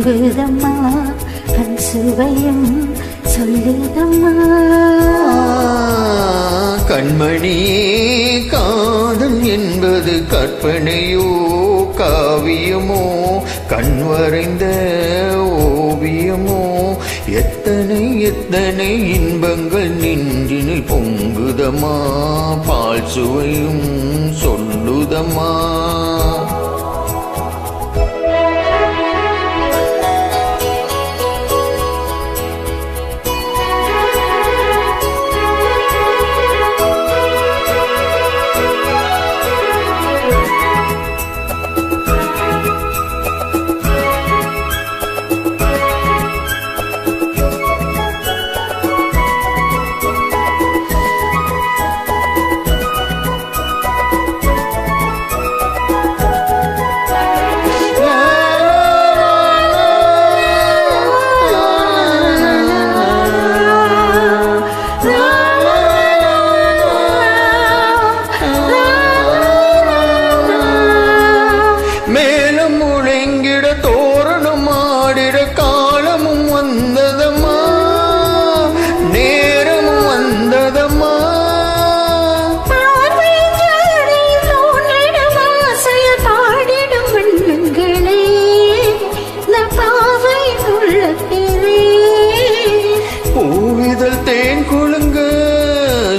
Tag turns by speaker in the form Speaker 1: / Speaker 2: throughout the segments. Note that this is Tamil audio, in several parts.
Speaker 1: பொங்குதம்மா கண் சுவையும் சொல்லுதம்மா.
Speaker 2: கண்மணியே காதல் என்பது கற்பனையோ காவியமோ கண் வரைந்த ஓவியமோ எத்தனை எத்தனை இன்பங்கள் நெஞ்சினில் பொங்குதம்மா பால் சுவையும் சொல்லுதம்மா.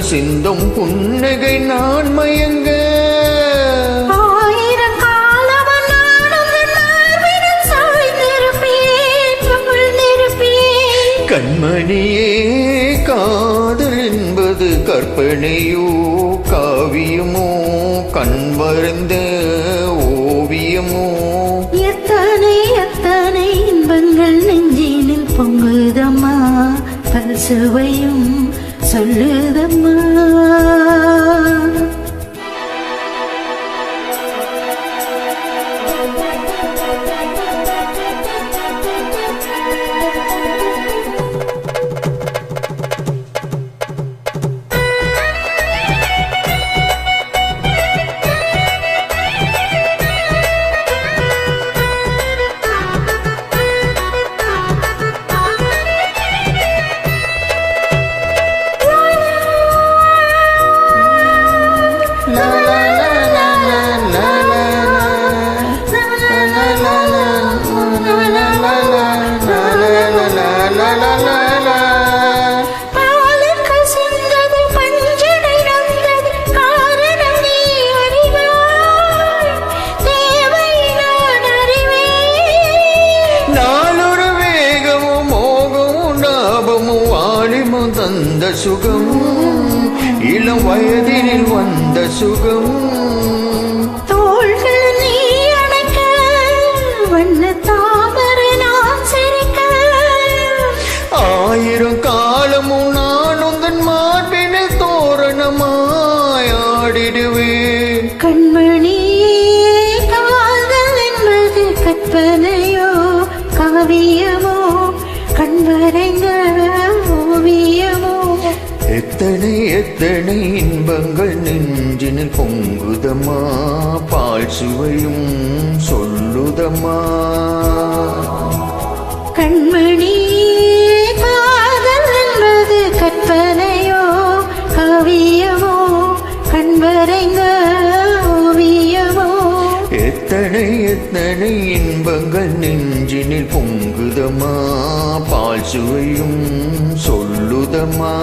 Speaker 2: சிந்தும் புன்னகை நான் மயங்க
Speaker 1: ஆயிரம் காலம்
Speaker 2: கண்மணியே காதல் என்பது கற்பனையோ காவியமோ கண் வரைந்த ஓவியமோ
Speaker 1: எத்தனை எத்தனை இன்பங்கள் நெஞ்சினில் பொங்குதம்மா பல் சுவையும் சொல்லுதம்மா.
Speaker 2: தந்த சுகம் இளம் வயதினில் வந்த சுகம்
Speaker 1: தோள்கள் நீ அணைக்க வண்ண தாமரை நான் சிரிக்க
Speaker 2: ஆயிரம் காலமும் நான் உந்தன் மார்பினில் தோரணமாய் ஆடிடுவேன்.
Speaker 1: கண்மணியே காதல் என்பது கற்பனையோ காவியமோ கண் வரைந்த ஓவியமோ
Speaker 2: எத்தனை எத்தனை இன்பங்கள் நெஞ்சினில் பொங்குதம்மா பால் சுவையும் சொல்லுதம்மா.
Speaker 1: கண்மணியே காதல் என்பது கற்பனையோ காவியமோ கண் வரைந்த ஓவியமோ
Speaker 2: எத்தனை எத்தனை இன்பங்கள் நெஞ்சினில் பொங்குதம்மா பால் சுவையும் சொல்லுதம்மா.